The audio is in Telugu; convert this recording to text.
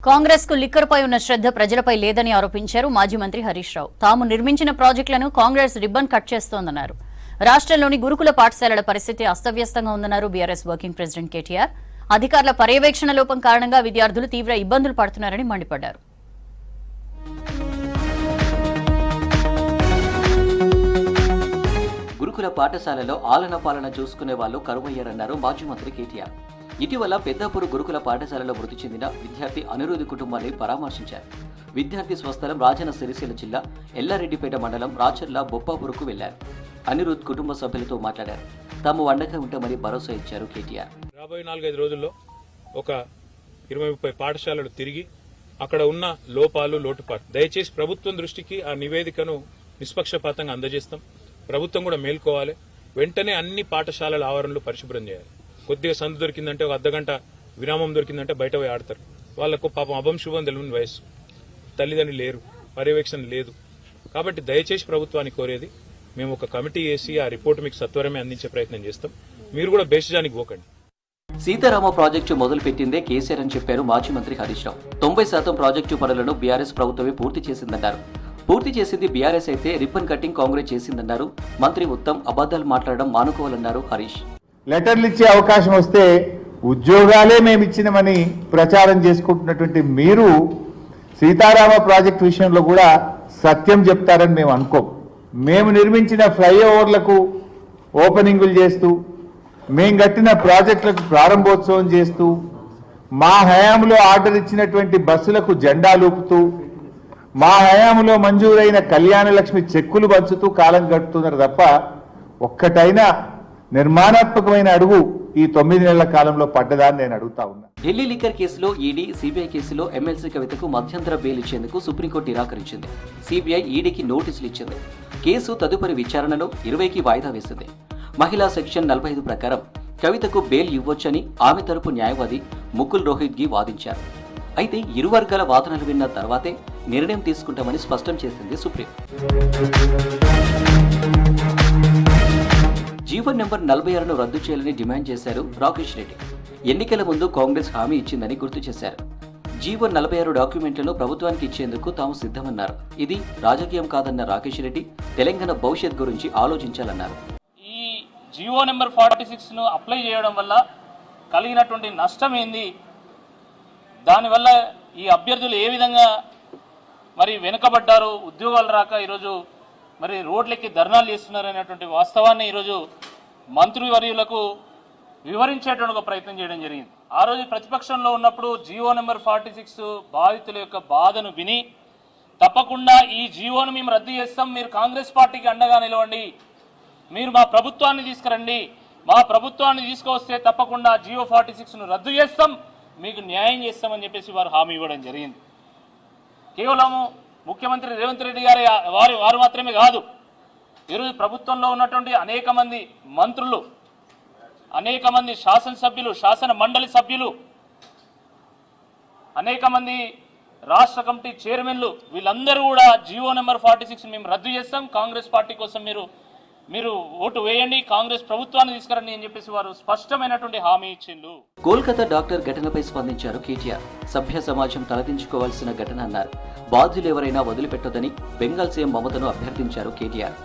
కాంగ్రెస్ కు లిక్కర్ పై ఉన్న శ్రద్ధ ప్రజలపై లేదని ఆరోపించారు మాజీ మంత్రి హరీష్ రావు. తాము నిర్మించిన ప్రాజెక్టులను కాంగ్రెస్ రిబ్బన్ కట్ చేస్తోందన్నారు. రాష్ట్రంలోని గురుకుల పాఠశాలల పరిస్థితి అస్తవ్యస్తంగా ఉందన్నారు బీఆర్ఎస్ వర్కింగ్ ప్రెసిడెంట్ కేటీఆర్. అధికారుల పర్యవేక్షణ లోపం కారణంగా విద్యార్థులు తీవ్ర ఇబ్బందులు పడుతున్నారని మండిపడ్డారు. గురుకుల పాఠశాలలో ఆలన పాలన చూసుకునే వాళ్ళు కరువయ్యారన్నారు మాజీ మంత్రి కేటీఆర్. ఇటీవల పెద్దాపూర్ గురుకుల పాఠశాలలో మృతి చెందిన విద్యార్థి అనిరుద్ధ్ కుటుంబాన్ని పరామర్శించారు. విద్యార్థి స్వస్థలం రాజన్న సిరిసిల్ల జిల్లా ఎల్లారెడ్డిపేట మండలం రాచర్ల బొప్పాపూర్కు వెళ్లారు. అనిరుద్ధ్ కుటుంబ సభ్యులతో మాట్లాడారు. తాము అండగా ఉంటామని భరోసా ఇచ్చారు కేటీఆర్. రాబోయే 4-5 రోజుల్లో ఒక 20-30 పాఠశాలలు తిరిగి అక్కడ ఉన్న లోపాలు లోటుపాటు దయచేసి ప్రభుత్వం దృష్టికి ఆ నివేదికను నిష్పక్షపాతంగా అందజేస్తాం. ప్రభుత్వం కూడా మేల్కోవాలి. వెంటనే అన్ని పాఠశాలల ఆవరణలు పరిశుభ్రం చేయాలి. కొద్దిగా సందు దొరికిందంటే ఒక అర్ధగంట విరామం దొరికిందంటే బయట పోయి ఆడతారు. వాళ్లకు పాపం అభం శుభం తెలియని వయసు, తల్లిదండ్రులు లేరు, పర్యవేక్షణ లేదు. కాబట్టి దయచేసి ప్రభుత్వాన్ని కోరేది, మేము ఒక కమిటీ వేసి ఆ రిపోర్టు మీకు సత్వరమే అందించే ప్రయత్నం చేస్తాం. మీరు కూడా బేషజానికి పోకండి. సీతారామ ప్రాజెక్టు మొదలుపెట్టిందే కేసీఆర్ అని చెప్పారు మాజీ మంత్రి హరీష్ రావు. 90% ప్రాజెక్టు పనులను బీఆర్ఎస్ ప్రభుత్వమే పూర్తి చేసిందన్నారు. పూర్తి చేసింది బీఆర్ఎస్ అయితే రిబ్బన్ కటింగ్ కాంగ్రెస్ చేసిందన్నారు. మంత్రి ఉత్తమ్ అబద్దాలు మాట్లాడడం మానుకోవాలన్నారు హరీష్. లెటర్లు ఇచ్చే అవకాశం వస్తే ఉద్యోగాలే మేము ఇచ్చినామని ప్రచారం చేసుకుంటున్నటువంటి మీరు సీతారామ ప్రాజెక్టు విషయంలో కూడా సత్యం చెప్తారని మేము అనుకోం. మేము నిర్మించిన ఫ్లైఓవర్లకు ఓపెనింగులు చేస్తూ, మేము కట్టిన ప్రాజెక్టులకు ప్రారంభోత్సవం చేస్తూ, మా హయాంలో ఆర్డర్ ఇచ్చినటువంటి బస్సులకు జెండాలూపుతూ, మా హయాంలో మంజూరైన కళ్యాణ లక్ష్మి చెక్కులు పంచుతూ కాలం గడుపుతున్నారు తప్ప ఒక్కటైనా నిర్మాణాత్మకమైన అడుగు ఈ 9 నెలల కాలంలో పడ్డదాన్ని నేను అడుగుతా ఉన్నా. ఢిల్లీ లిక్కర్ కేసులో ఈడీ, సిబిఐ కేసులో ఎమ్మెల్సీ కవితకు మధ్యంతర బెయిల్ ఇచ్చేందుకు సుప్రీంకోర్టు నిరాకరించింది. సిబిఐ ఈడీకి నోటీసులు ఇచ్చింది. కేసు తదుపరి విచారణను 20కి వాయిదా వేసింది. మహిళా సెక్షన్ 45 ప్రకారం కవితకు బెయిల్ ఇవ్వొచ్చని ఆమె తరపు న్యాయవాది ముకుల్ రోహిత్గి వాదించారు. అయితే ఇరు వర్గాల వాదనలు విన్న తర్వాతే నిర్ణయం తీసుకుంటామని స్పష్టం చేసింది సుప్రీం. జీవన్ నెంబర్ 46ను రద్దు చేయాలని డిమాండ్ చేశారు రాకేష్ రెడ్డి. ఎన్నికల ముందు కాంగ్రెస్ హామీ ఇచ్చిందని గుర్తు చేశారు. జీవన్ 46 డాక్యుమెంట్లను ప్రభుత్వానికి ఇచ్చేందుకు తాము సిద్ధమన్నారు. ఇది రాజకీయం కాదన్న రాకేష్ రెడ్డి తెలంగాణ భవిష్యత్ గురించి ఆలోచించాలన్నారు. ఈ జీవో నెంబర్ 46ను అప్లై చేయడం వల్ల కలిగినటువంటి నష్టం ఏంది, దానివల్ల ఈ అభ్యర్థులు ఏ విధంగా మరి వెనుకబడ్డారు, ఉద్యోగాలు రాక ఈరోజు మరి రోడ్లెక్కి ధర్నాలు చేస్తున్నారు అనేటువంటి వాస్తవాన్ని ఈరోజు మంత్రివర్యులకు వివరించేటువంటి ఒక ప్రయత్నం చేయడం జరిగింది. ఆ రోజు ప్రతిపక్షంలో ఉన్నప్పుడు జీవో నెంబర్ 46 బాధితుల యొక్క బాధను విని తప్పకుండా ఈ జీవోను మేము రద్దు చేస్తాం, మీరు కాంగ్రెస్ పార్టీకి అండగా నిలవండి, మీరు మా ప్రభుత్వాన్ని తీసుకురండి, మా ప్రభుత్వాన్ని తీసుకువస్తే తప్పకుండా జీవో 46ను రద్దు చేస్తాం, మీకు న్యాయం చేస్తామని చెప్పేసి వారు హామీ ఇవ్వడం జరిగింది. కేవలము ముఖ్యమంత్రి రేవంత్ రెడ్డి గారి వారు మాత్రమే కాదు, ఈరోజు ప్రభుత్వంలో ఉన్నటువంటి అనేక మంది మంత్రులు, అనేక మంది శాసనసభ్యులు, శాసన మండలి సభ్యులు, అనేక మంది రాష్ట్ర కమిటీ చైర్మన్లు, వీళ్ళందరూ కూడా జీవో నెంబర్ 46 మేము రద్దు చేస్తాం, కాంగ్రెస్ పార్టీ కోసం మీరు ఓటు వేయండి, కాంగ్రెస్ ప్రభుత్వాన్ని తీసుకురండి అని చెప్పేసి వారు స్పష్టమైనటువంటి హామీ ఇచ్చిండ్రు. కోల్కతా డాక్టర్ ఘటనపై స్పందించారు కేటీఆర్. సభ్య సమాజం తలదించుకోవాల్సిన ఘటన అన్నారు. బాధ్యులు ఎవరైనా వదిలిపెట్టొద్దని బెంగాల్ సీఎం మమతను అభ్యర్థించారు కేటీఆర్.